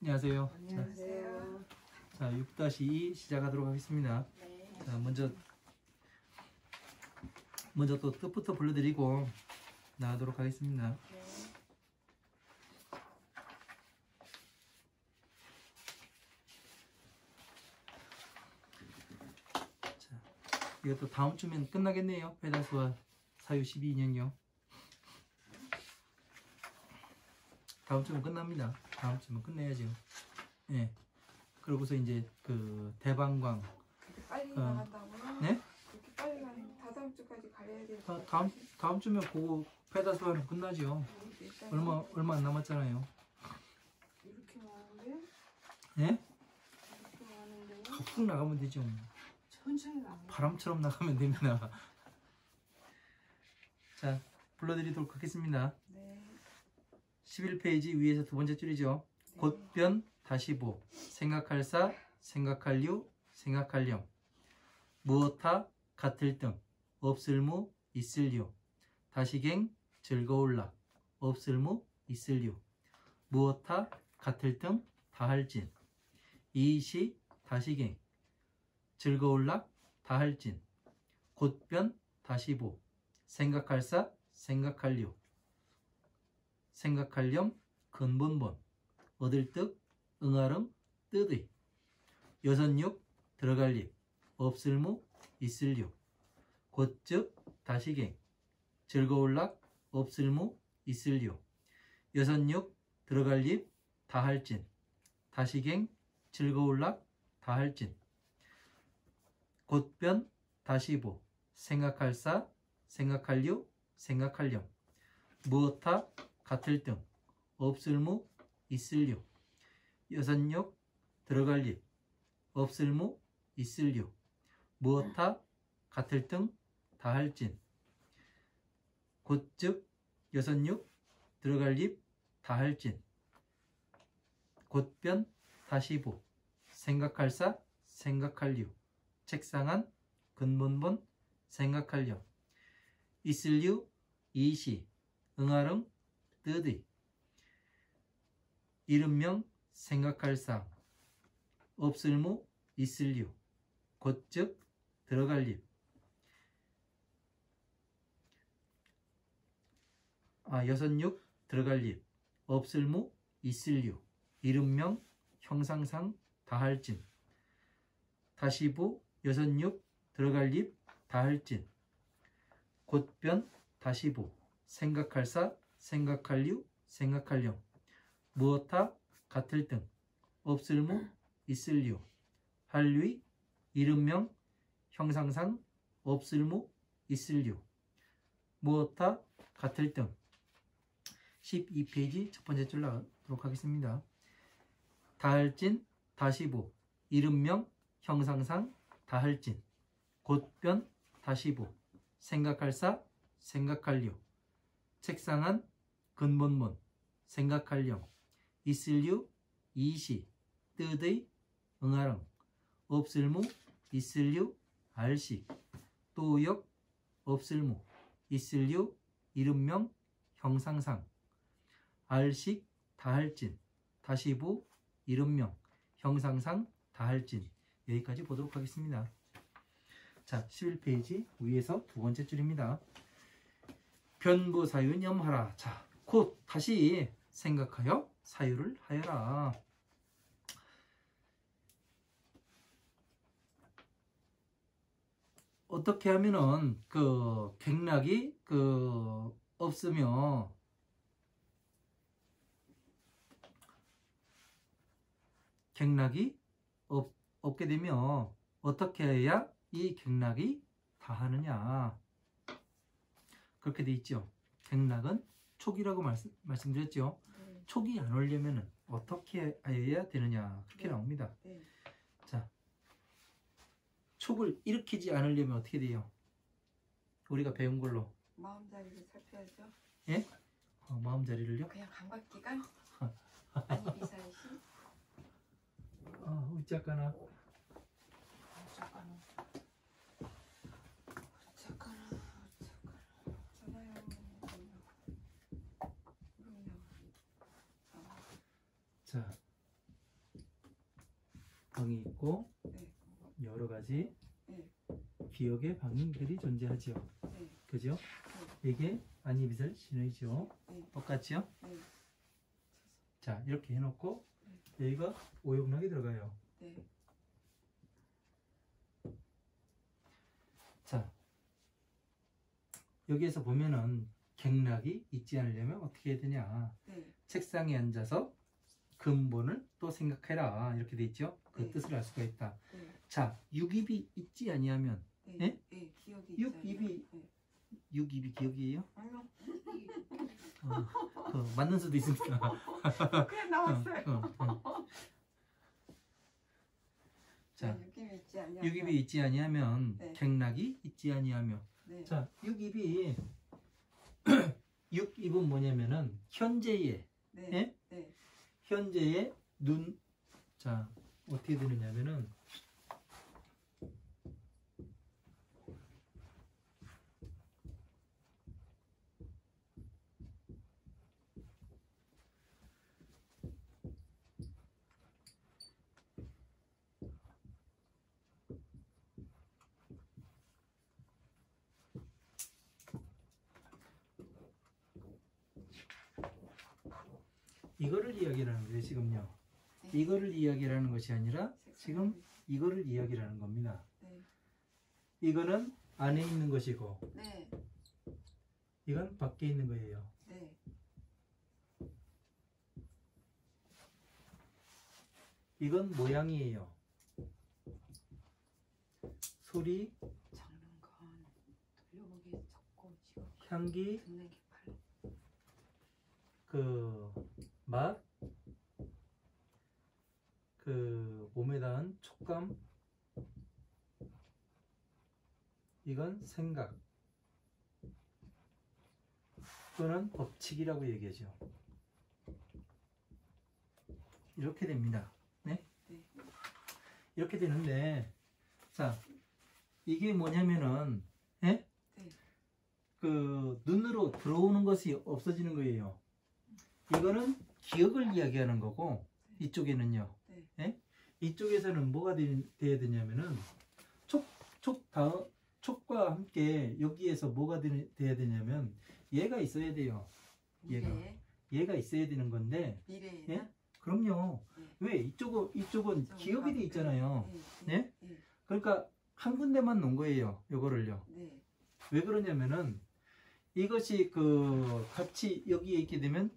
안녕하세요. 안녕하세요. 자, 6-2 시작하도록 하겠습니다. 네. 자, 먼저 또 뜻부터 불러드리고 나가도록 하겠습니다. 네. 자, 이것도 다음 주면 끝나겠네요. 페다수와 사유 12인연요. 다음 주면 끝납니다. 다음 주면 끝내야죠. 예. 네. 그러고서 이제 그 대방광. 그렇게 빨리 나간다고요? 네? 그렇게 빨리 가는 다다음 주까지 가야 돼요. 다음 주면 그거 페다수와는 끝나죠. 얼마 안 남았잖아요. 이렇게 많은데? 예? 이렇게 많은데요? 훅 나가면 되죠. 천천히 나가. 바람처럼 나가면 됩니다. 자, 불러드리도록 하겠습니다. 네. 11페이지 위에서 두 번째 줄이죠. 네. 곧변 다시 보 생각할 사 생각할 류 생각할렴 무엇하 같을 등 없을 무 있을 류 다시갱 즐거울라 없을 무 있을 류 무엇하 같을 등 다할진 이시 다시갱 즐거울라 다할진 곧변 다시 보 생각할 사 생각할 류 생각할렴 근본본 얻을 뜻 응아름 뜻의 여섯육 들어갈 립 없을 무 있을 류 곧즉 다시갱 즐거울락 없을 무 있을 류 여섯육 들어갈 립 다할진 다시갱 즐거울락 다할진 곧변 다시보 생각할 사 생각할 류 생각할렴 무엇하 같을 등 없을 무 있을 류 여섯육 들어갈 립 없을 무 있을 류 무엇하 같을 등 다할진 곧즉 여섯육 들어갈 립 다할진 곧변 다시보 생각할 사 생각할 류 책상안 근본본 생각할렴 있을 류 이시 응아름 뜻의 이름명 생각할 사 없을 무 있을 류 곧즉 들어갈 립 여섯육 들어갈 립 없을 무 있을 류 이름명 형상상 다할진 다시보 여섯육 들어갈 립 다할진 곧변 다시보 생각할 사 생각할 류 생각할렴 무엇하 같을 등 없을 무 있을 류 할류의 이름명 형상상 없을 무 있을 류 무엇하 같을 등 12페이지 첫 번째 줄 나가도록 하겠습니다. 다할진 다시보 이름명 형상상 다할진 곧변 다시보 생각할 사 생각할 류 책상안 근본문 생각할렴 있을 류 이시 뜻의 응아랑 없을 무 있을 류 알식 또역 없을 무 있을 류 이름명 형상상 알식 다할진 다시보 이름명 형상상 다할진 여기까지 보도록 하겠습니다. 자, 11페이지 위에서 두 번째 줄입니다. 변부 사유 염하라. 자, 곧 다시 생각하여 사유를 하여라. 어떻게 하면은 그 객락이 없으며 객락이 없게 되면 어떻게 해야 이 객락이 다하느냐 그렇게 돼 있죠. 객락은 촉이라고 말씀드렸죠. 네. 촉이 안 오려면 어떻게 해야 되느냐 그렇게 네. 나옵니다. 네. 자, 촉을 일으키지 않으려면 어떻게 돼요? 우리가 배운 걸로 마음자리를 살펴야죠. 예? 마음자리를요? 그냥 감각기관? 아니 미사일시? 어쩌거나 어쩌거나 전화요. 자, 방이 있고 네. 여러 가지 네. 기억의 방향들이 존재하지요. 네. 그죠? 이게 안이비설 신호이죠. 네. 똑같죠? 네. 자, 이렇게 해놓고 여기가 오용락이 들어가요. 네. 자, 여기에서 보면은 객락이 있지 않으려면 어떻게 해야 되냐? 네. 책상에 앉아서 근본을 또 생각해라. 이렇게 돼 있죠? 그 네. 뜻을 알 수가 있다. 네. 자, 육입이 있지 아니하면 네. 예? 네. 기억이 육입이 네. 육입이 기억이에요? 아니요. 그 맞는 수도 있으니까. 그냥 나왔어요. 자, 육입이 있지 않냐? 육입이 있지 아니하면 네. 객락이 있지 아니하며. 네. 자, 육입이 육입은 뭐냐면은 현재의 네. 예? 네. 현재의 눈. 자, 어떻게 되느냐면은 이거를 이야기하는 거예요, 지금요. 네. 이거를 이야기하는 것이 아니라 지금 이거를 이야기하는 겁니다. 네. 이거는 안에 있는 것이고 네. 이건 밖에 있는 거예요. 네. 이건 모양이에요. 소리, 적는 건 돌려보기 적고 지금 향기, 듣는 게 빨라. 그 맛, 그 몸에 닿은 촉감, 이건 생각. 또는 법칙이라고 얘기하죠. 이렇게 됩니다. 네? 네. 이렇게 되는데, 자, 이게 뭐냐면은, 예? 네. 그 눈으로 들어오는 것이 없어지는 거예요. 이거는 기억을 이야기하는 거고, 이쪽에는요. 네. 예? 이쪽에서는 뭐가 돼야 되냐면은 촉과 함께 여기에서 뭐가 돼야 되냐면 얘가 있어야 돼요. 미래에? 얘가 있어야 되는 건데, 미래에나? 예? 그럼요. 네. 왜 이쪽은 기억이 돼 있잖아요. 네. 네? 네. 그러니까 한 군데만 놓은 거예요. 요거를요. 네. 왜 그러냐면은 이것이 그 같이 여기에 있게 되면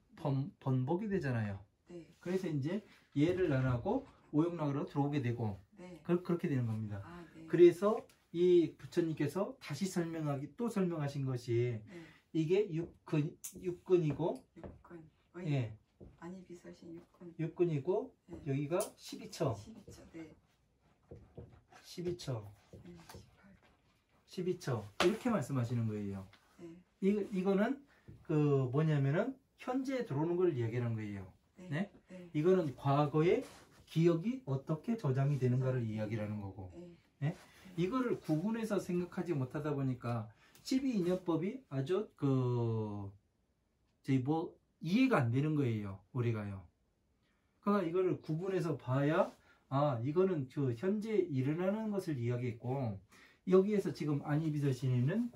번복이 되잖아요. 네. 그래서 이제 얘를 안 하고 오용락으로 들어오게 되고 네. 그렇게 되는 겁니다. 아, 네. 그래서 이 부처님께서 다시 설명하신 것이 네. 이게 육근이고 육근. 예, 아니 비설신 육근. 육근이고 네. 여기가 12처 12초. 네. 12처 네. 12처 이렇게 말씀하시는 거예요. 네. 이거는 그 뭐냐면은 현재에 들어오는 걸 이야기하는 거예요. 네. 네? 네. 이거는 과거의 기억이 어떻게 저장이 되는가를 이야기하는 거고, 네. 네? 이거를 구분해서 생각하지 못하다 보니까 12인연법이 아주 이해가 안 되는 거예요, 우리가요. 그러니까 이거를 구분해서 봐야 이거는 그 현재 일어나는 것을 이야기했고, 여기에서 지금 안이비서신이는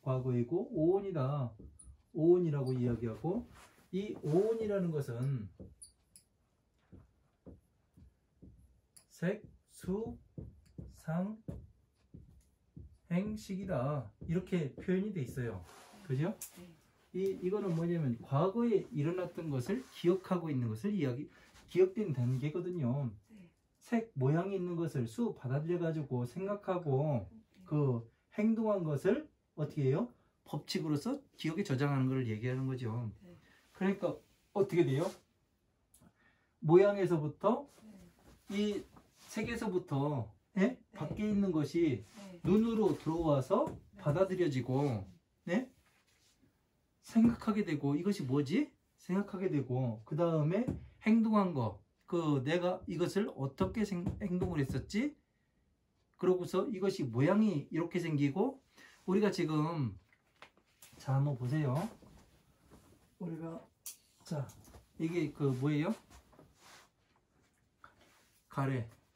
과거이고 오온이다, 오온이라고 이야기하고, 이 오온이라는 것은 색, 수, 상, 행, 식이다 이렇게 표현이 돼 있어요. 그죠? 이거는 뭐냐면 과거에 일어났던 것을 기억하고 있는 것을 기억된 단계거든요. 색, 모양이 있는 것을 수 받아들여 가지고 생각하고 그 행동한 것을 어떻게 해요? 법칙으로서 기억에 저장하는 것을 얘기하는 거죠. 그러니까 어떻게 돼요? 모양에서부터 이 색에서부터 밖에 있는 것이 눈으로 들어와서 받아들여지고 생각하게 되고, 이것이 뭐지? 생각하게 되고, 그 다음에 행동한 거, 내가 이것을 어떻게 행동을 했었지? 그러고서 이것이 모양이 이렇게 생기고, 우리가 지금 자 한번 보세요. 우리가 이게 뭐예요?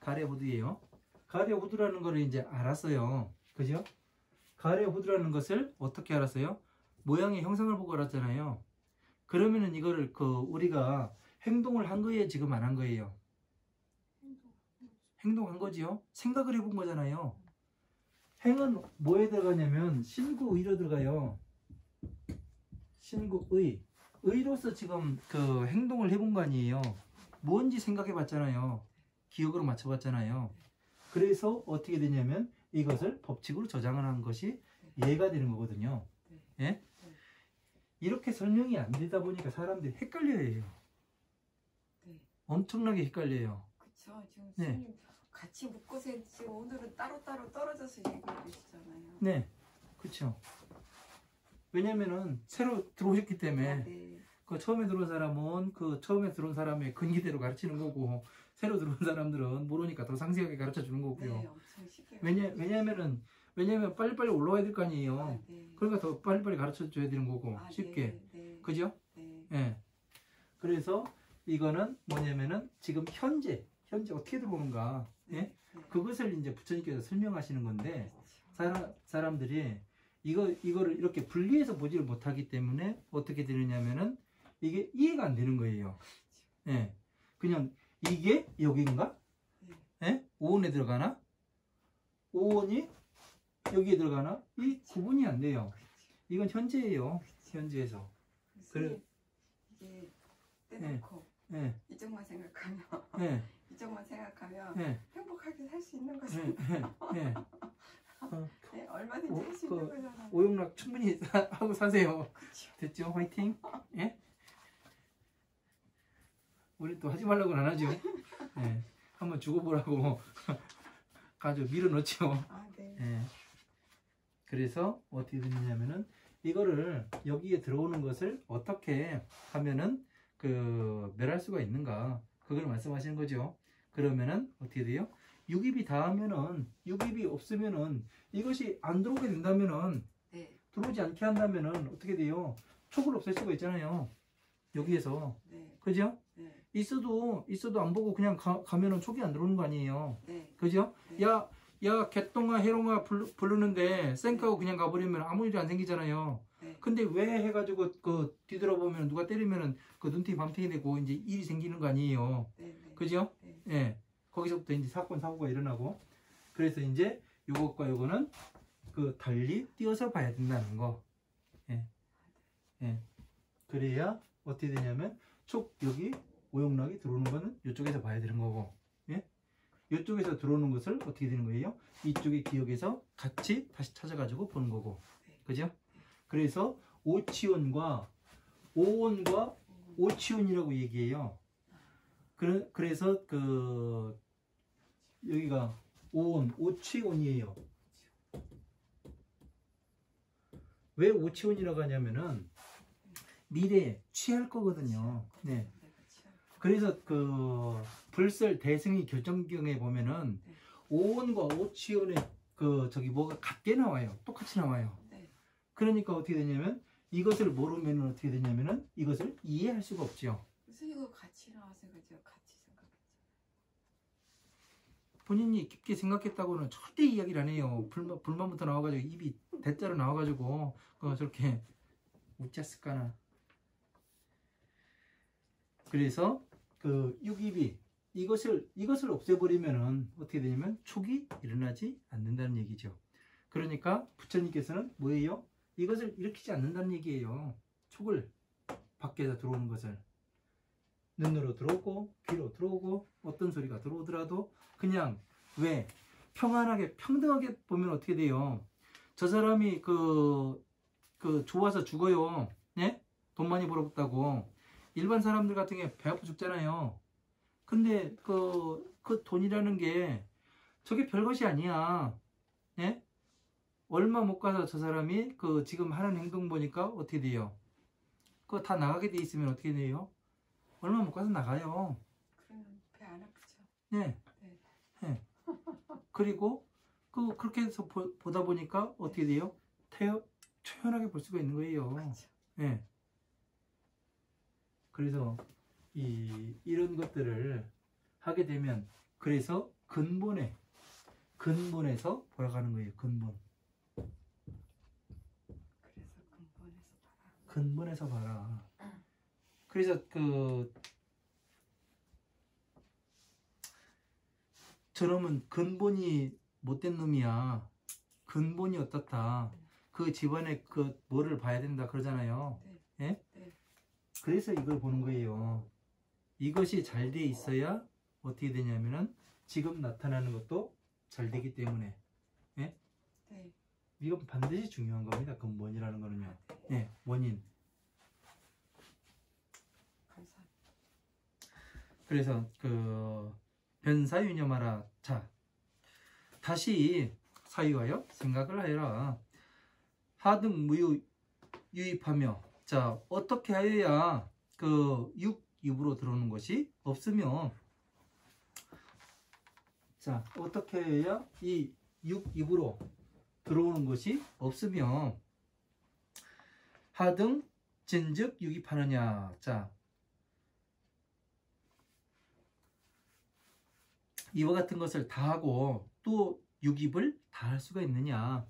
가래 후드예요. 가래 후드라는 거를 이제 알았어요. 그죠? 가래 후드라는 것을 어떻게 알았어요? 모양의 형상을 보고 알았잖아요. 그러면은 이거를 우리가 행동을 한 거예요, 지금 안 한 거예요? 행동한 거지요. 생각을 해본 거잖아요. 행은 뭐에 들어가냐면 신구의로 들어가요. 신구의. 의로서 지금 그 행동을 해본 거 아니에요. 뭔지 생각해 봤잖아요. 기억으로 맞춰 봤잖아요. 그래서 어떻게 되냐면 이것을 법칙으로 저장을 한 것이 얘가 되는 거거든요. 예? 이렇게 설명이 안 되다 보니까 사람들이 헷갈려해요. 엄청나게 헷갈려요. 그쵸. 지금 네. 스님 같이 묶어서 지금 오늘은 따로따로 떨어져서 얘기하고 계시잖아요. 네, 그렇죠. 왜냐면은 새로 들어오셨기 때문에 아, 네. 그 처음에 들어온 사람은 그 처음에 들어온 사람의 근기대로 가르치는 거고 새로 들어온 사람들은 모르니까 더 상세하게 가르쳐 주는 거고요. 네, 엄청 쉽게. 왜냐면 빨리빨리 올라와야 될 거 아니에요. 아, 네. 그러니까 더 빨리빨리 가르쳐 줘야 되는 거고 아, 쉽게. 네, 네. 그죠? 네. 예. 그래서 이거는 뭐냐면은 지금 현재 어떻게 들어오는가, 예? 네. 그것을 이제 부처님께서 설명하시는 건데 그렇죠. 사람들이 이거를 이렇게 분리해서 보지를 못하기 때문에 어떻게 되느냐면은 이게 이해가 안 되는 거예요. 예. 그냥 이게 여기인가? 네. 예? 오온에 들어가나? 오온이 여기에 들어가나? 이 구분이 안 돼요. 이건 현재예요. 현재에서. 그래. 이게 떼놓고 예. 이쪽만 생각하면 예. 이쪽만 생각하면 예. 행복하게 살 수 있는 거죠. 예. 예. 네, 얼마든지 할 수 있는 거잖아요. 오용락 충분히 하고 사세요. 그렇죠. 됐죠? 화이팅. 예? 우리 또 하지 말라고는 안 하죠. 예. 한번 죽어보라고 가지고 밀어넣죠. 아, 네. 예. 그래서 어떻게 되느냐면은 이거를 여기에 들어오는 것을 어떻게 하면은 멸할 수가 있는가, 그걸 말씀하시는 거죠. 그러면은 어떻게 돼요? 육입이 닿으면은, 육입이 없으면은, 이것이 안 들어오게 된다면은, 네. 들어오지 않게 한다면은 어떻게 돼요? 촉을 없앨 수가 있잖아요. 여기에서. 네. 그죠? 네. 있어도 안 보고 그냥 가면은 촉이 안 들어오는 거 아니에요. 네. 그죠? 네. 야, 개똥아, 해롱아 부르는데 쌩까고 그냥 가버리면 아무 일이 안 생기잖아요. 네. 근데 왜 해가지고 뒤돌아보면 누가 때리면은 눈팅이 밤팅이 되고 이제 일이 생기는 거 아니에요. 네. 네. 그죠? 네. 예. 거기서부터 이제 사고가 일어나고. 그래서 이제 요것과 요거는 달리 띄어서 봐야 된다는 거. 예. 예. 그래야 어떻게 되냐면 여기 오용락이 들어오는 거는 이쪽에서 봐야 되는 거고. 예? 이쪽에서 들어오는 것을 어떻게 되는 거예요? 이쪽의 기억에서 같이 다시 찾아가지고 보는 거고. 그죠? 그래서 오치온과 오온과 오치온이라고 얘기해요. 그래서 여기가 오치온이에요. 왜 오치온이라고 하냐면은 미래에 취할 거거든요. 네. 그래서 불설 대승이 결정경에 보면은 네. 오온과 오치온의 뭐가 같게 나와요. 똑같이 나와요. 네. 그러니까 어떻게 되냐면 이것을 모르면 어떻게 되냐면은 이것을 이해할 수가 없죠. 그래서 이거 같이 나와서 그죠? 같이 생각했죠. 본인이 깊게 생각했다고는 절대 이야기를 안 해요. 불만부터 나와가지고 입이 대자로 나와가지고 저렇게 웃자을까나. 그래서 육입이 이것을 없애버리면은 어떻게 되냐면 촉이 일어나지 않는다는 얘기죠. 그러니까 부처님께서는 뭐예요? 이것을 일으키지 않는다는 얘기예요. 촉을 밖에서 들어오는 것을 눈으로 들어오고 귀로 들어오고 어떤 소리가 들어오더라도 그냥 왜 평안하게 평등하게 보면 어떻게 돼요? 저 사람이 좋아서 죽어요. 네? 돈 많이 벌었다고. 일반 사람들 같은 게 배 아파 죽잖아요. 근데 그 돈이라는 게 저게 별것이 아니야. 예? 얼마 못 가서 저 사람이 지금 하는 행동 보니까 어떻게 돼요? 그거 다 나가게 돼 있으면 어떻게 돼요? 얼마 못 가서 나가요. 그러면 배 안 아프죠? 네. 네. 네. 그리고 그렇게 해서 보다 보니까 어떻게 돼요? 초연하게 볼 수가 있는 거예요. 그렇죠. 네. 그래서 이런 것들을 하게 되면 그래서 근본에서 보라가는 거예요. 근본. 그래서 근본에서 봐라. 그래서 저놈은 근본이 못된 놈이야. 근본이 어떻다. 그 집안에 뭐를 봐야 된다 그러잖아요. 네. 예? 네. 그래서 이걸 보는 거예요. 이것이 잘 돼 있어야 어떻게 되냐면은 지금 나타나는 것도 잘 되기 때문에. 예? 네. 이건 반드시 중요한 겁니다. 근본이라는 거는요. 예, 원인. 감사합니다. 그래서 변사유념하라. 자, 다시 사유하여 생각을 하여라. 하등 무유 유입하며. 자, 어떻게 하여야 입으로 들어오는 것이 없으며. 자, 어떻게 해야 이 입으로 들어오는 것이 없으며 하등 진즉 유입하느냐. 자, 이와 같은 것을 다 하고 또 유입을 다 할 수가 있느냐.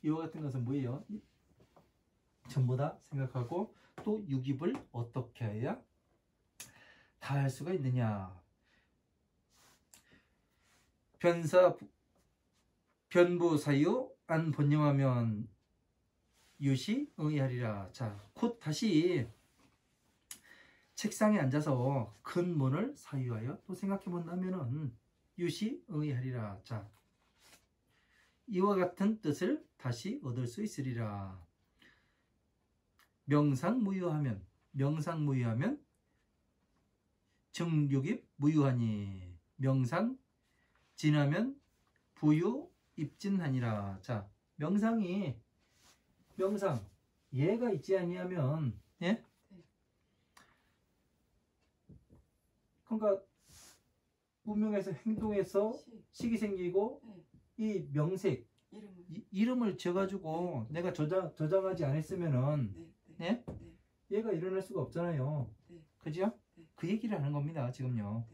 이와 같은 것은 뭐예요? 전부 다 생각하고 또 유입을 어떻게 해야 다 할 수가 있느냐. 변부 사유 안 번영하면 유시 응의하리라. 자, 곧 다시 책상에 앉아서 근본을 사유하여 또 생각해 본다면은 유시 응의하리라. 자, 이와 같은 뜻을 다시 얻을 수 있으리라. 명상무유하면 정육입 무유하니 명상 지나면 부유 입진하니라. 자, 명상 얘가 있지 아니하면, 예? 그러니까 문명에서 행동에서 식이 생기고 이 명색 이름을 지어가지고 내가 저장하지 않았으면은 예? 얘가 일어날 수가 없잖아요. 그죠? 그 얘기를 하는 겁니다. 지금요.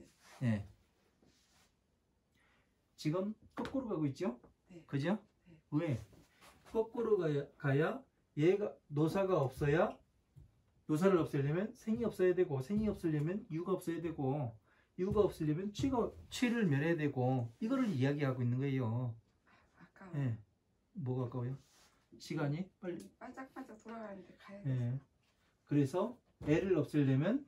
예. 지금 거꾸로 가고 있죠? 그죠? 왜? 거꾸로 가야 얘가 노사가 없어야 노사를 없애려면 생이 없어야 되고 생이 없으려면 유가 없어야 되고 유가 없으려면 취를 멸해야 되고 이거를 이야기하고 있는 거예요. 아까워. 예. 뭐가 아까워요? 시간이 빨리 반짝반짝 돌아가는데 가야 돼. 예. 그래서 애를 없애려면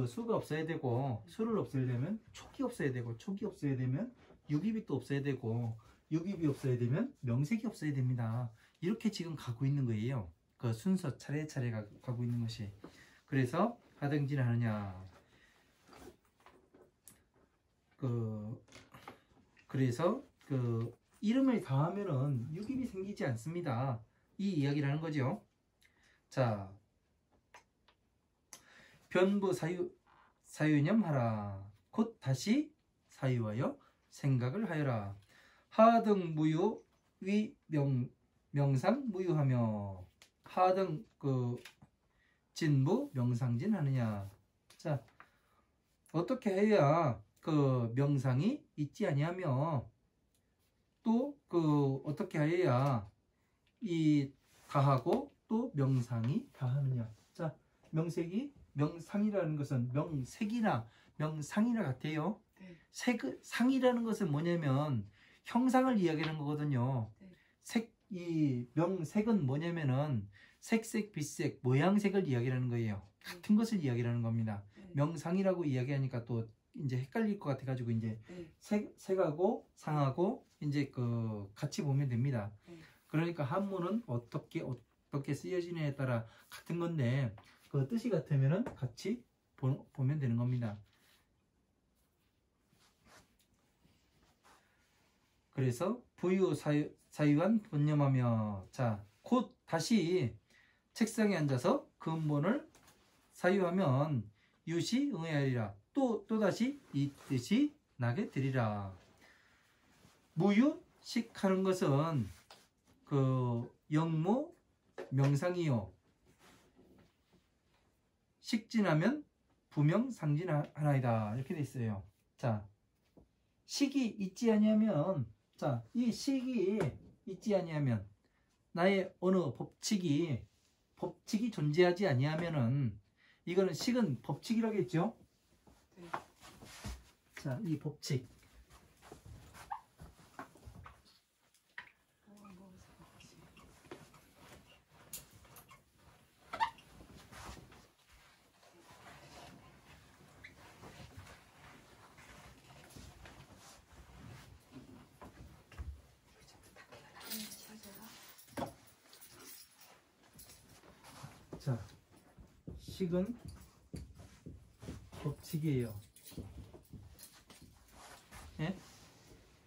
수가 없어야 되고 수를 없애려면 촉이 없어야 되고 촉이 없어야 되면 유입이 또 없어야 되고 유입이 없어야 되면 명색이 없어야 됩니다. 이렇게 지금 가고 있는 거예요. 그 순서 차례차례 가고 있는 것이. 그래서 하등진하느냐. 그래서 이름을 다하면은 유입이 생기지 않습니다. 이 이야기를 하는 거죠. 자, 변부 사유념하라. 곧 다시 사유하여 생각을 하여라. 하등 무유 위 명상 무유하며 하등 진부 명상진 하느냐. 자, 어떻게 해야 명상이 있지 아니하며 또 어떻게 해야 이 다하고 또 명상이 다하느냐. 자, 명상이라는 것은 명색이나 명상이나 같아요. 상이라는 것은 뭐냐면 형상을 이야기하는 거거든요. 명색은 뭐냐면은 색색, 빛색, 모양색을 이야기하는 거예요. 같은 것을 이야기하는 겁니다. 명상이라고 이야기하니까 또 이제 헷갈릴 것 같아가지고 이제 색하고 상하고 이제 같이 보면 됩니다. 그러니까 한문은 어떻게 쓰여지느냐에 따라 같은 건데 그 뜻이 같으면은 같이 보면 되는 겁니다. 그래서 부유 사유한 본념하며. 자, 곧 다시 책상에 앉아서 근본을 사유하면 유시 응해하리라. 또다시 이 뜻이 나게 되리라. 무유식하는 것은 영무 명상이요. 식진하면 부명상진하나이다. 이렇게 돼 있어요. 자, 식이 있지 아니하면, 자, 이 식이 있지 아니하면 나의 어느 법칙이 존재하지 아니하면은 이거는 식은 법칙이라고 했죠. 네. 자, 이 법칙. 자, 식은 법칙이에요. 예?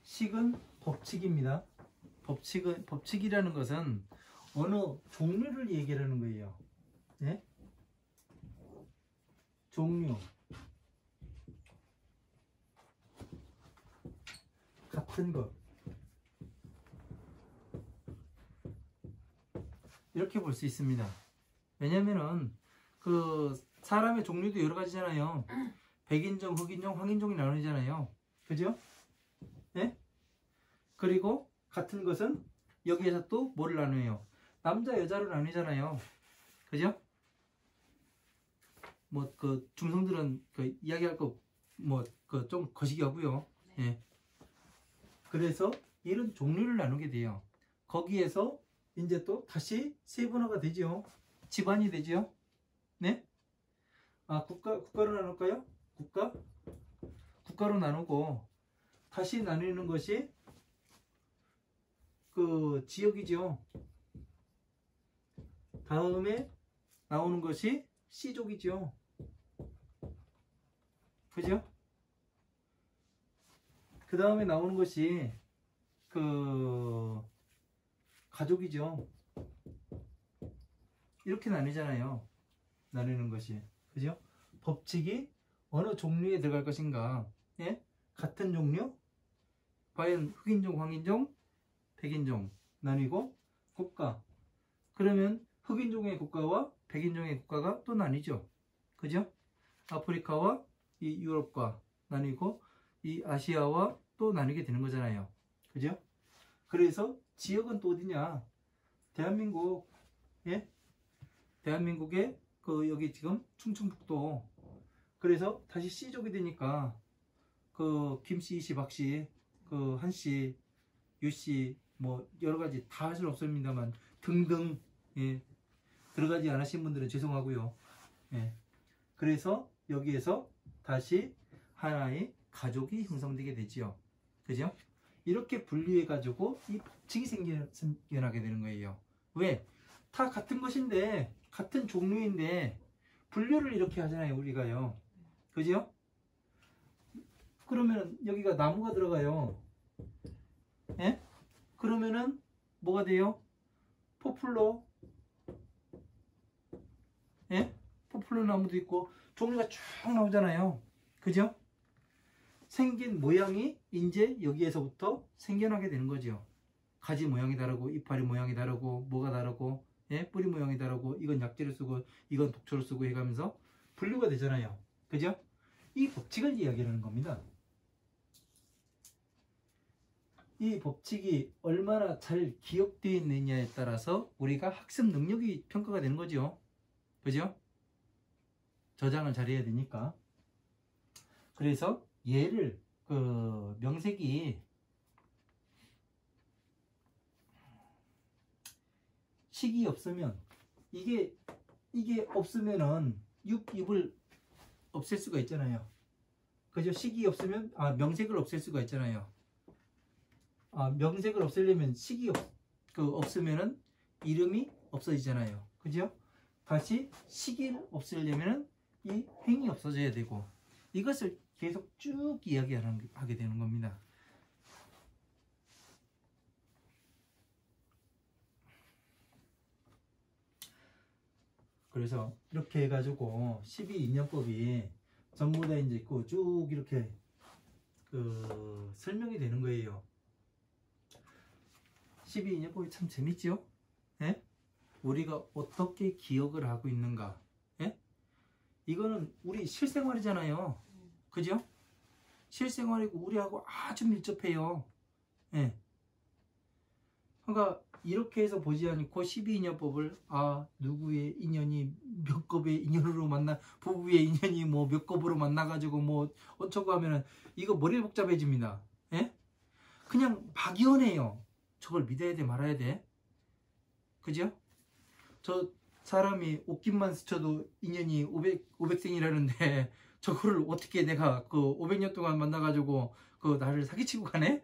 식은 법칙입니다. 법칙이라는 것은 어느 종류를 얘기하는 거예요. 예? 종류. 같은 것. 이렇게 볼 수 있습니다. 왜냐면은 그 사람의 종류도 여러 가지잖아요. 백인종, 흑인종, 황인종이 나누잖아요. 그죠? 예? 그리고 같은 것은 여기에서 또 뭐를 나누어요? 남자, 여자로 나누잖아요. 그죠? 뭐 그 중성들은 그 이야기할 거 뭐 그 좀 거시기하고요. 예. 그래서 이런 종류를 나누게 돼요. 거기에서 이제 또 다시 세분화가 되죠. 집안이 되죠. 네? 아, 국가로 나눌까요? 국가로 나누고 다시 나누는 것이 그 지역이죠. 다음에 나오는 것이 씨족이죠. 그죠? 그 다음에 나오는 것이 그 가족이죠. 이렇게 나뉘잖아요. 나누는 것이. 그죠? 법칙이 어느 종류에 들어갈 것인가. 예? 같은 종류? 과연 흑인종, 황인종, 백인종 나뉘고 국가. 그러면 흑인종의 국가와 백인종의 국가가 또 나뉘죠. 그죠? 아프리카와 이 유럽과 나뉘고 이 아시아와 또 나뉘게 되는 거잖아요. 그죠? 그래서 지역은 또 어디냐? 대한민국. 예? 대한민국의 그 여기 지금 충청북도. 그래서 다시 씨족이 되니까 그 김씨, 이씨, 박씨, 그 한씨, 유씨 뭐 여러 가지 다 할 수는 없습니다만 등등. 예. 들어가지 않으신 분들은 죄송하고요. 예. 그래서 여기에서 다시 하나의 가족이 형성되게 되지요. 그죠? 이렇게 분류해 가지고 이 법칙이 생겨나게 되는 거예요. 왜? 다 같은 것인데 같은 종류인데 분류를 이렇게 하잖아요, 우리가요. 그죠? 그러면 여기가 나무가 들어가요. 예? 그러면은 뭐가 돼요? 포플러. 예? 포플러 나무도 있고 종류가 쭉 나오잖아요. 그죠? 생긴 모양이 이제 여기에서부터 생겨나게 되는 거죠. 가지 모양이 다르고 이파리 모양이 다르고 뭐가 다르고 예? 뿌리 모양이 다르고 이건 약재를 쓰고 이건 독초를 쓰고 해가면서 분류가 되잖아요. 그죠? 이 법칙을 이야기하는 겁니다. 이 법칙이 얼마나 잘 기억되어 있느냐에 따라서 우리가 학습 능력이 평가가 되는 거죠. 그죠? 저장을 잘해야 되니까. 그래서 얘를 그 명색이 식이 없으면 이게 없으면은 입을 없앨 수가 있잖아요. 그죠? 식이 없으면 명색을 없앨 수가 있잖아요. 명색을 없애려면 식이 없으면은 이름이 없어지잖아요. 그죠? 다시 식을 없애려면은 이 행이 없어져야 되고 이것을 계속 쭉 이야기하게 되는 겁니다. 그래서 이렇게 해가지고 12인연법이 전부 다 이제 쭉 이렇게 설명이 되는 거예요. 12인연법이 참 재밌죠? 예? 우리가 어떻게 기억을 하고 있는가? 예? 이거는 우리 실생활이잖아요. 그죠? 실생활이고 우리하고 아주 밀접해요. 예. 그러니까 이렇게 해서 보지 않고 12인연법을 누구의 인연이 몇 급의 인연으로 만나, 부부의 인연이 뭐 몇 급으로 만나가지고 뭐 어쩌고 하면은 이거 머리 복잡해집니다. 예? 그냥 막연해요. 저걸 믿어야 돼 말아야 돼? 그죠? 저 사람이 옷깃만 스쳐도 인연이 500생이라는데 저거를 어떻게 내가 그 500년 동안 만나가지고 그 나를 사기치고 가네?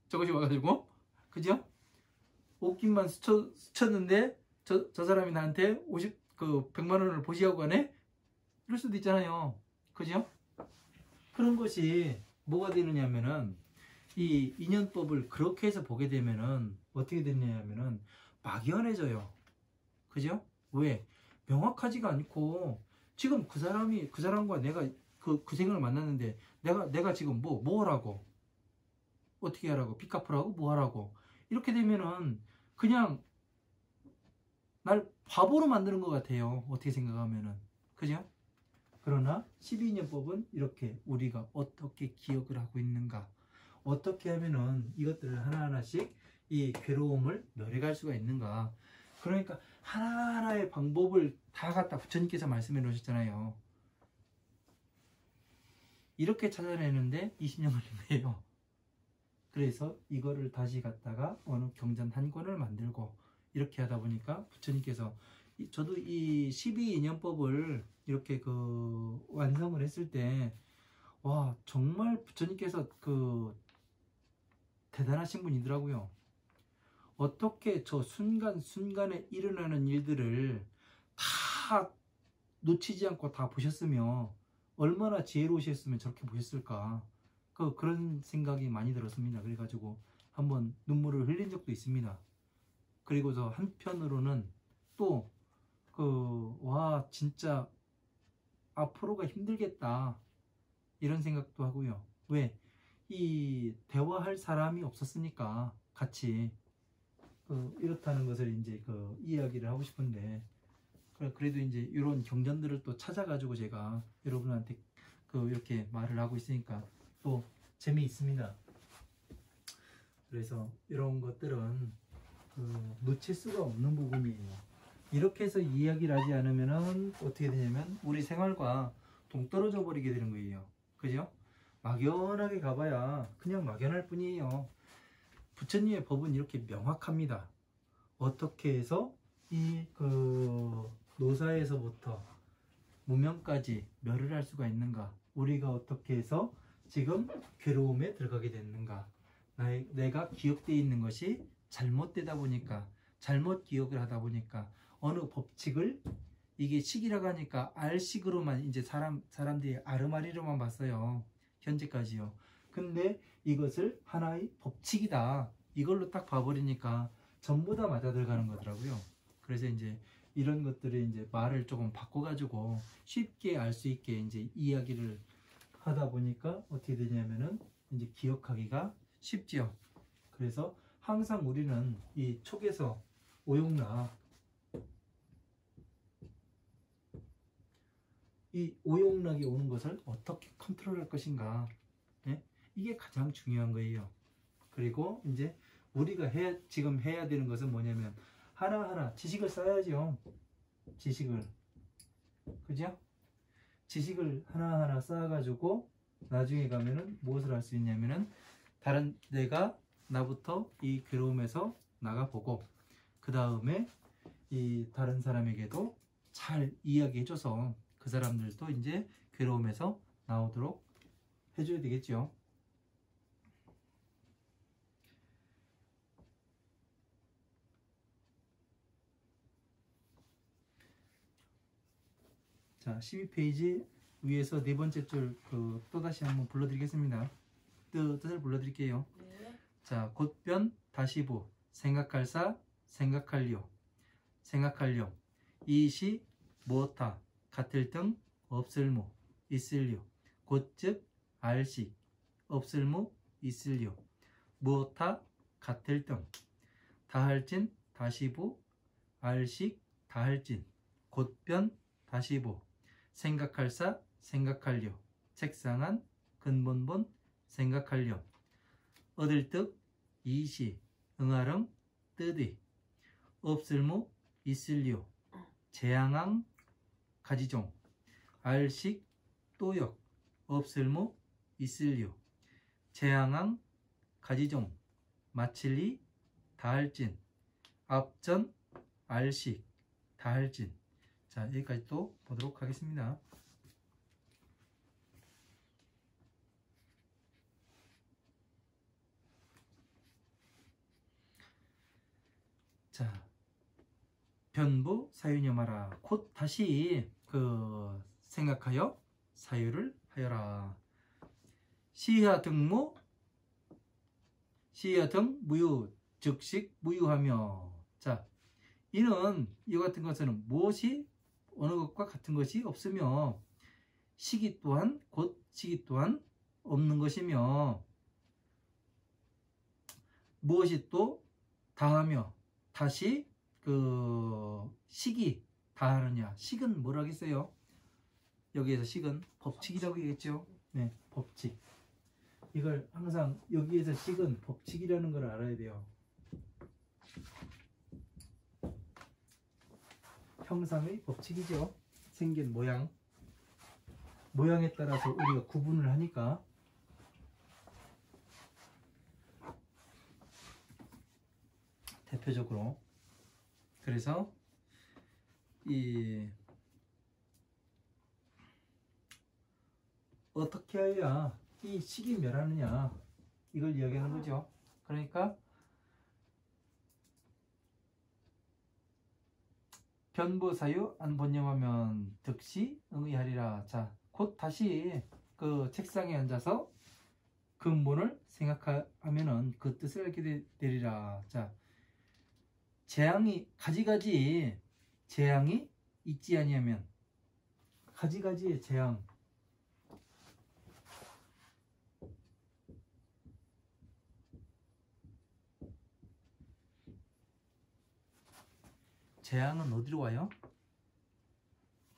저것이 와가지고 그죠? 옷깃만 스쳤는데 저 사람이 나한테 100만 원을 보시하고 가네? 이럴 수도 있잖아요. 그죠? 그런 것이 뭐가 되느냐면은 이 인연법을 그렇게 해서 보게 되면은 어떻게 되느냐면은 막연해져요. 그죠? 왜? 명확하지가 않고 지금 그 사람과 내가 그 생을 만났는데 내가 지금 뭐 하라고? 어떻게 하라고? 빚 갚으라고? 뭐 하라고? 이렇게 되면은 그냥 날 바보로 만드는 것 같아요. 어떻게 생각하면은. 그죠? 그러나 12인연법은 이렇게 우리가 어떻게 기억을 하고 있는가, 어떻게 하면은 이것들을 하나하나씩 이 괴로움을 멸해갈 수가 있는가. 그러니까 하나하나의 방법을 다 갖다 부처님께서 말씀해 놓으셨잖아요. 이렇게 찾아내는데 20년 걸린 거예요. 그래서 이거를 다시 갖다가 어느 경전 한 권을 만들고 이렇게 하다 보니까 부처님께서 저도 이 12인연법을 이렇게 그 완성을 했을 때 와 정말 부처님께서 그 대단하신 분이더라고요. 어떻게 저 순간순간에 일어나는 일들을 다 놓치지 않고 다 보셨으며 얼마나 지혜로우셨으면 저렇게 보셨을까. 그런 생각이 많이 들었습니다. 그래가지고 한번 눈물을 흘린 적도 있습니다. 그리고서 한편으로는 또 와 진짜 앞으로가 힘들겠다 이런 생각도 하고요. 왜? 이 대화할 사람이 없었으니까 같이 이렇다는 것을 이제 이야기를 하고 싶은데 그래도 이제 이런 경전들을 또 찾아가지고 제가 여러분한테 이렇게 말을 하고 있으니까 또 재미있습니다. 그래서 이런 것들은 놓칠 수가 없는 부분이에요. 이렇게 해서 이야기를 하지 않으면은 어떻게 되냐면 우리 생활과 동떨어져 버리게 되는 거예요. 그죠? 막연하게 가봐야 그냥 막연할 뿐이에요. 부처님의 법은 이렇게 명확합니다. 어떻게 해서 이 노사에서부터 무명까지 멸을 할 수가 있는가? 우리가 어떻게 해서 지금 괴로움에 들어가게 됐는가? 내가 기억되어 있는 것이 잘못되다 보니까, 잘못 기억을 하다 보니까 어느 법칙을 이게 식이라고 하니까 알식으로만 이제 사람들이 아르마리로만 봤어요. 현재까지요. 근데 이것을 하나의 법칙이다. 이걸로 딱 봐버리니까 전부 다 맞아들어가는 거더라고요. 그래서 이제 이런 것들을 이제 말을 조금 바꿔가지고 쉽게 알 수 있게 이제 이야기를 하다 보니까 어떻게 되냐면은 이제 기억하기가 쉽지요. 그래서 항상 우리는 이 촉에서 오용락, 이 오용락이 오는 것을 어떻게 컨트롤할 것인가, 예? 이게 가장 중요한 거예요. 그리고 이제 우리가 지금 해야 되는 것은 뭐냐면 하나하나 지식을 쌓아야죠. 지식을. 그죠? 지식을 하나하나 쌓아가지고 나중에 가면은 무엇을 할 수 있냐면은 내가 나부터 이 괴로움에서 나가보고 그 다음에 이 다른 사람에게도 잘 이야기해줘서 그 사람들도 이제 괴로움에서 나오도록 해줘야 되겠죠. 자, 12페이지 위에서 네 번째 줄 또다시 한번 불러드리겠습니다. 뜻을 불러드릴게요. 네. 자, 곧변 다시부 생각할사 생각할려 생각할려 이시 무엇하 같을 등 없을무 있을려 곧즉 알식 없을무 있을려 무엇하 같을 등 다할진 다시부 알식 다할진 곧변 다시부 생각할사 생각할려 책상한 근본본 생각하려. 얻을 득 이시 응아릉 뜨디 없을무 있을려 재앙앙 가지종 알식 또역 없을무 있을려 재앙앙 가지종 마칠리 다할진 앞전 알식 다할진. 자, 여기까지 또 보도록 하겠습니다. 자, 변부 사유념하라. 곧 다시 생각하여 사유를 하여라. 시하 등무 시하 등 무유 즉식 무유하며. 자, 이는 이 같은 것은 무엇이 어느 것과 같은 것이 없으며 시기 또한 곧 시기 또한 없는 것이며 무엇이 또 다하며 다시 식이 다하느냐. 식은 뭐라겠어요? 여기에서 식은 법칙이라고 얘기했죠. 네, 법칙. 이걸 항상 여기에서 식은 법칙이라는 걸 알아야 돼요. 형상의 법칙이죠. 생긴 모양에 따라서 우리가 구분을 하니까. 대표적으로 그래서 어떻게 해야 이 식이 멸하느냐 이걸 이야기하는 거죠. 그러니까 변부사유 안본념하면 득시 응의하리라. 자, 곧 다시 책상에 앉아서 근본을 생각하면은 그 뜻을 알게 되리라. 자, 재앙이 가지가지 재앙이 있지 아니하면 가지가지의 재앙. 재앙은 어디로 와요?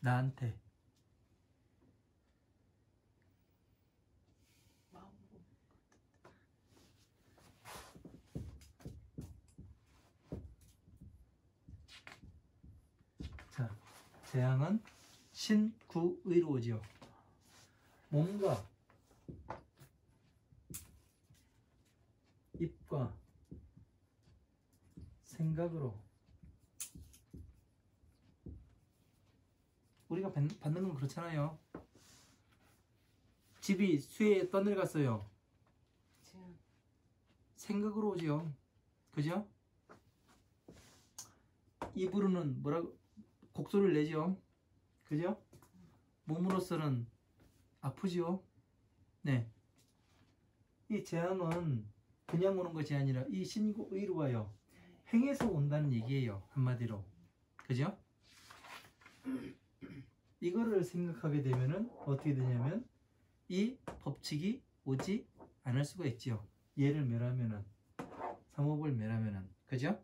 나한테. 자, 재앙은 신구의로 오지요. 몸과 입과 생각으로 우리가 받는 건 그렇잖아요. 집이 수해에 떠내려갔어요. 생각으로 오지요. 그죠? 입으로는 뭐라고 곡소리를 내죠. 그죠? 몸으로서는 아프지요. 네. 이 재앙은 그냥 오는 것이 아니라 이 신구의로 와요. 행에서 온다는 얘기예요. 한마디로. 그죠? 이거를 생각하게 되면은 어떻게 되냐면 이 법칙이 오지 않을 수가 있지요. 얘를 멸하면은, 삼업을 멸하면은. 그죠?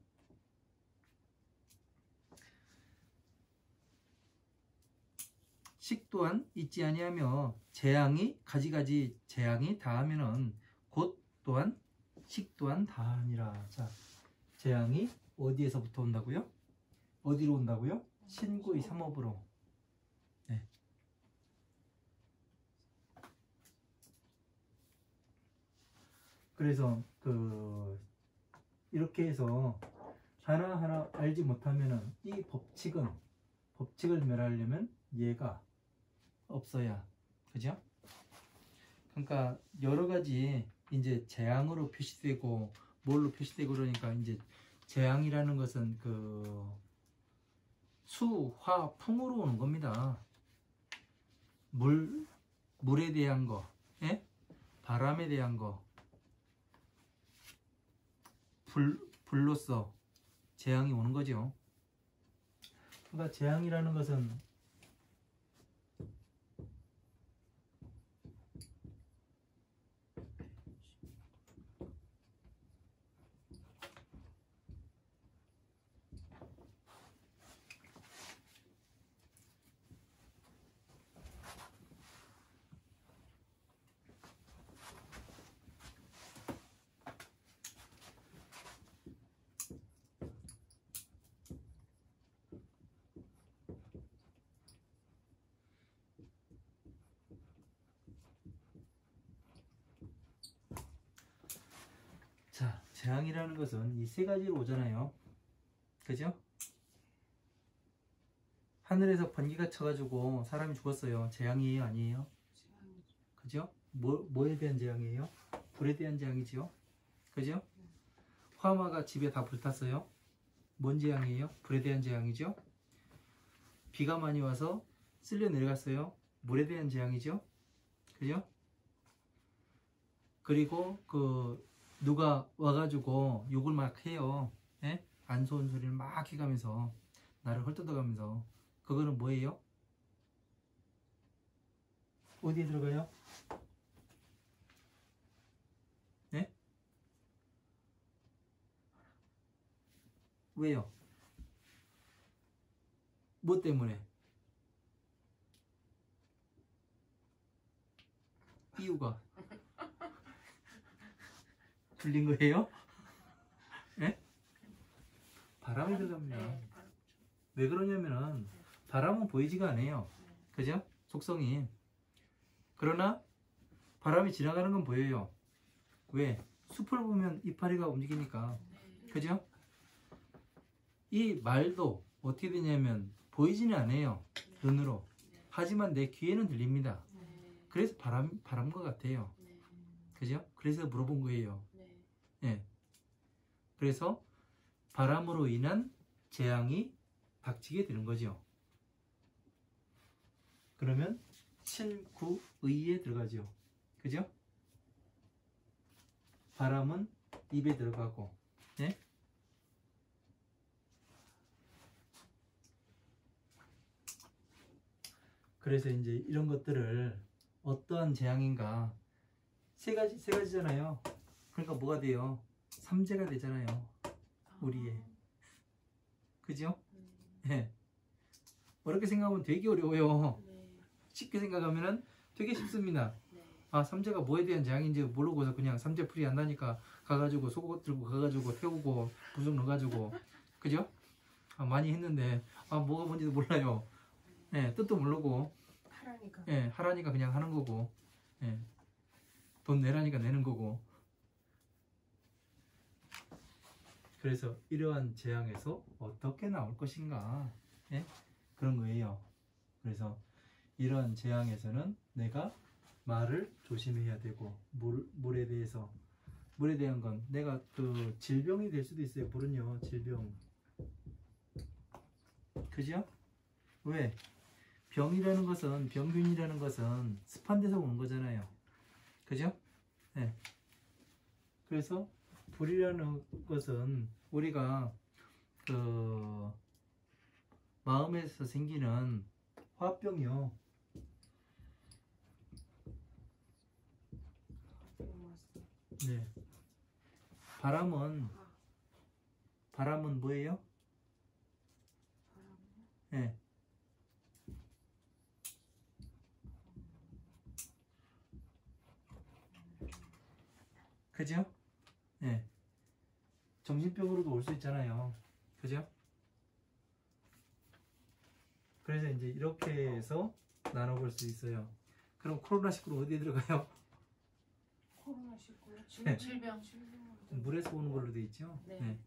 식 또한 있지 아니하며 재앙이 가지가지 재앙이 다하면은 곧 또한 식 또한 다하니라. 자, 재앙이 어디에서부터 온다고요? 어디로 온다고요? 신구의 삼업으로. 네. 그래서 이렇게 해서 하나하나 알지 못하면은 이 법칙을 멸하려면 얘가 없어야. 그죠? 그러니까 여러 가지 이제 재앙으로 표시되고 뭘로 표시되고 그러니까 이제 재앙이라는 것은 수, 화, 풍으로 오는 겁니다. 물에 대한 거, 예? 바람에 대한 거, 불로서 재앙이 오는 거죠. 그러니까 재앙이라는 것은 재앙이라는 것은 이 세 가지로 오잖아요. 그죠? 하늘에서 번개가 쳐가지고 사람이 죽었어요. 재앙이에요? 아니에요? 그죠? 뭐에 대한 재앙이에요? 불에 대한 재앙이지요? 그죠? 화마가 집에 다 불탔어요. 뭔 재앙이에요? 불에 대한 재앙이죠? 비가 많이 와서 쓸려 내려갔어요. 물에 대한 재앙이죠? 그죠? 그리고 누가 와가지고 욕을 막 해요. 예? 안 좋은 소리를 막 해가면서 나를 헐뜯어가면서 그거는 뭐예요? 어디에 들어가요? 네? 왜요? 뭐 때문에? 이유가 들린 거예요? 예? 바람이 들어갑니다. 왜 그러냐면은 바람은 보이지가 않아요. 그죠? 속성이. 그러나 바람이 지나가는 건 보여요. 왜? 숲을 보면 이파리가 움직이니까. 그죠? 이 말도 어떻게 되냐면 보이지는 않아요. 눈으로. 하지만 내 귀에는 들립니다. 그래서 바람과 같아요. 그죠? 그래서 물어본 거예요. 예. 그래서 바람으로 인한 재앙이 닥치게 되는 거죠. 그러면 신구의에 들어가죠. 그죠? 바람은 입에 들어가고, 예? 그래서 이제 이런 것들을 어떠한 재앙인가 세 가지잖아요. 그러니까 뭐가 돼요? 삼재가 되잖아요. 우리의. 그죠? 예. 어렵게 생각하면 되게 어려워요. 쉽게 생각하면 되게 쉽습니다. 아, 삼재가 뭐에 대한 재앙인지 모르고서 그냥 삼재 풀이 안 나니까 가가지고 속옷 들고 가가지고 태우고 부적 넣어가지고 그죠? 아, 많이 했는데 아, 뭐가 뭔지도 몰라요. 예, 뜻도 모르고 하라니까. 예, 하라니까 그냥 하는 거고 예, 돈 내라니까 내는 거고. 그래서 이러한 재앙에서 어떻게 나올 것인가, 예? 그런 거예요. 그래서 이러한 재앙에서는 내가 말을 조심해야 되고 물에 대한 건 내가 질병이 될 수도 있어요. 물은요, 질병. 그죠? 왜? 병이라는 것은, 병균이라는 것은 습한 데서 오는 거잖아요. 그죠? 네. 그래서 불이라는 것은 우리가 마음에서 생기는 화병이요. 네. 바람은 뭐예요? 네. 그죠? 네. 정신병으로도 올 수 있잖아요. 그죠? 그래서 이제 이렇게 해서 나눠볼 수 있어요. 그럼 코로나19는 어디에 들어가요? 코로나19요? 네. 질병. 물에서 오는 걸로 돼 있죠? 네. 네.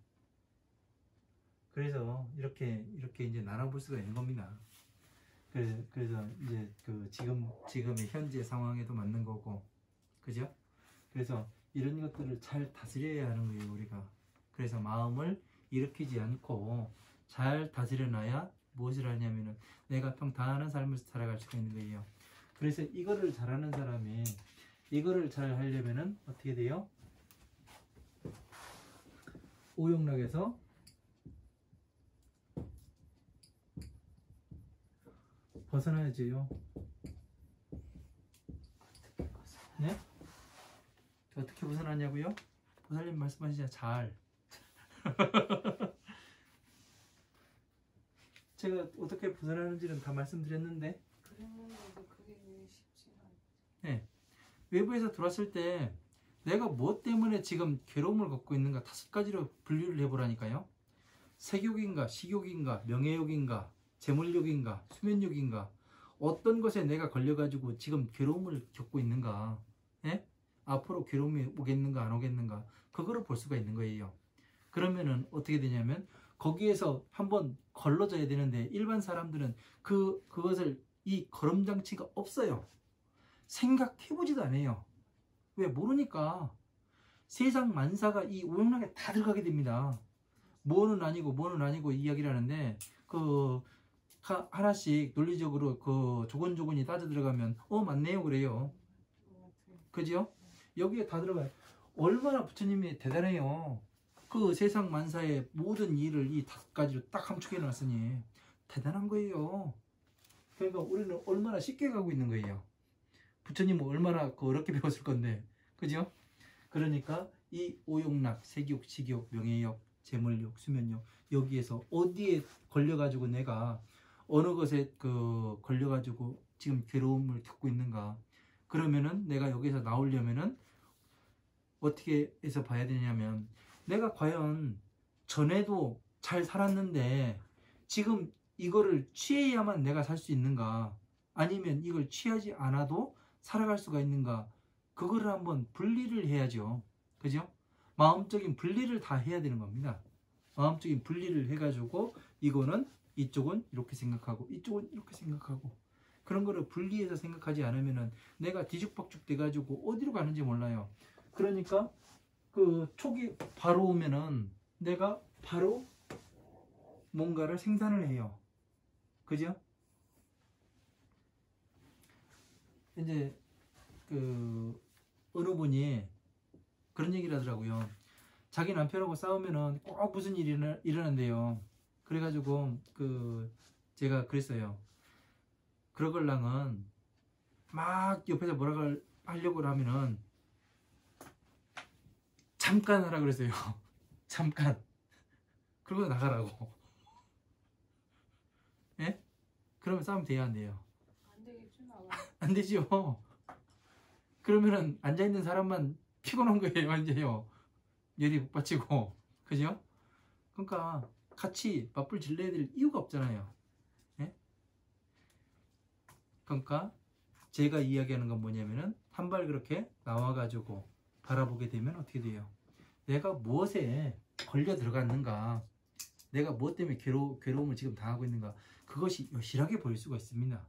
그래서 이렇게 이제 나눠볼 수가 있는 겁니다. 그래서 이제 지금의 현재 상황에도 맞는 거고, 그죠? 그래서 이런 것들을 잘 다스려야 하는 거예요, 우리가. 그래서 마음을 일으키지 않고 잘 다스려놔야 무엇을 하냐면은 내가 평탄한 삶을 살아갈 수가 있는 거예요. 그래서 이거를 잘하는 사람이 이거를 잘 하려면은 어떻게 돼요? 오용락에서 벗어나야지요. 네? 어떻게 벗어나냐고요? 보살님 말씀하시자. 잘. 제가 어떻게 벗어나는지는 다 말씀드렸는데. 그랬는데 그게 쉽지가 않아요. 네. 외부에서 들어왔을 때 내가 무엇 때문에 지금 괴로움을 겪고 있는가 5가지로 분류를 해보라니까요. 색욕인가, 식욕인가, 명예욕인가, 재물욕인가, 수면욕인가, 어떤 것에 내가 걸려가지고 지금 괴로움을 겪고 있는가. 예? 앞으로 괴로움이 오겠는가 안 오겠는가 그거를 볼 수가 있는 거예요. 그러면은 어떻게 되냐면 거기에서 한번 걸러져야 되는데 일반 사람들은 그것을 이 걸음장치가 없어요. 생각해보지도 않아요. 왜? 모르니까. 세상 만사가 이 오용락에 다 들어가게 됩니다. 뭐는 아니고 이야기를 하는데 하나씩 논리적으로 조곤조곤히 따져 들어가면 맞네요 그래요. 그죠? 여기에 다 들어가요. 얼마나 부처님이 대단해요. 그 세상 만사의 모든 일을 이 5가지로 딱 함축해 놨으니 대단한 거예요. 그러니까 우리는 얼마나 쉽게 가고 있는 거예요. 부처님은 얼마나 어렵게 배웠을 건데, 그죠? 그러니까 이 오용락, 색욕, 식욕, 명예욕, 재물욕, 수면욕 여기에서 어디에 걸려가지고 내가 어느 것에 걸려가지고 지금 괴로움을 겪고 있는가? 그러면은 내가 여기서 나오려면은 어떻게 해서 봐야 되냐면 내가 과연 전에도 잘 살았는데 지금 이거를 취해야만 내가 살 수 있는가? 아니면 이걸 취하지 않아도 살아갈 수가 있는가? 그거를 한번 분리를 해야죠. 그죠? 마음적인 분리를 다 해야 되는 겁니다. 마음적인 분리를 해가지고 이거는 이쪽은 이렇게 생각하고 이쪽은 이렇게 생각하고 그런 거를 분리해서 생각하지 않으면은 내가 뒤죽박죽 돼가지고 어디로 가는지 몰라요. 그러니까 촉이 바로 오면은 내가 바로 뭔가를 생산을 해요. 그죠? 이제 어느 분이 그런 얘기를 하더라고요. 자기 남편하고 싸우면은 꼭 무슨 일이 일어난대요. 그래가지고 제가 그랬어요. 그러걸랑은 막 옆에서 뭐라고 하려고 하면은 잠깐 하라 그랬어요. 잠깐. 그러고 나가라고. 예? 그러면 싸움 돼야 안 돼요? 안 되겠죠, 나가. 안 되죠. 그러면은 앉아있는 사람만 피곤한 거예요, 완전히요. 열이 북받치고. 그죠? 그러니까 같이 맞불 질러야 될 이유가 없잖아요. 예? 그러니까 제가 이야기하는 건 뭐냐면은 한 발 그렇게 나와가지고 바라보게 되면 어떻게 돼요? 내가 무엇에 걸려 들어갔는가? 내가 무엇 때문에 괴로움을 지금 당하고 있는가? 그것이 여실하게 보일 수가 있습니다.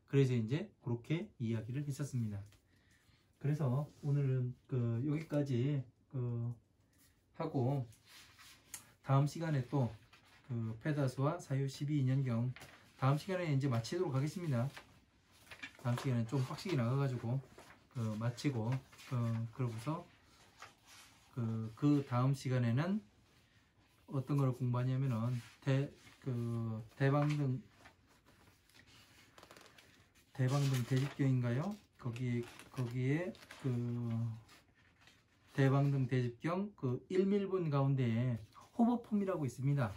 그래서 이제 그렇게 이야기를 했었습니다. 그래서 오늘은 여기까지 하고 다음 시간에 또 페다스와 사유 12인연경 다음 시간에 이제 마치도록 하겠습니다. 다음 시간에 좀 빡시게 나가가지고 마치고 그러고서 그 다음 시간에는 어떤 걸 공부하냐면은 대방등 대집경인가요? 거기에 대방등 대집경 1밀분 가운데에 호법품이라고 있습니다.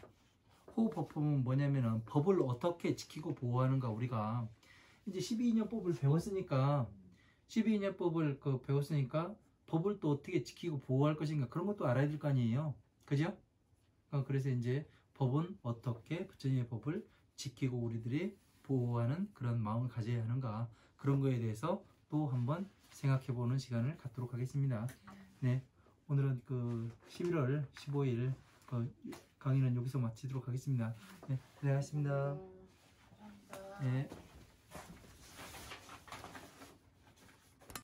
호법품은 뭐냐면은 법을 어떻게 지키고 보호하는가. 우리가 이제 12인연법을 배웠으니까 12인연법을 배웠으니까 법을 또 어떻게 지키고 보호할 것인가 그런 것도 알아야 될 거 아니에요. 그죠? 그래서 이제 법은 어떻게 부처님의 법을 지키고 우리들이 보호하는 그런 마음을 가져야 하는가 그런 거에 대해서 또 한번 생각해 보는 시간을 갖도록 하겠습니다. 네, 오늘은 11월 15일 강의는 여기서 마치도록 하겠습니다. 네, 고생하셨습니다. 감사합니다. 네.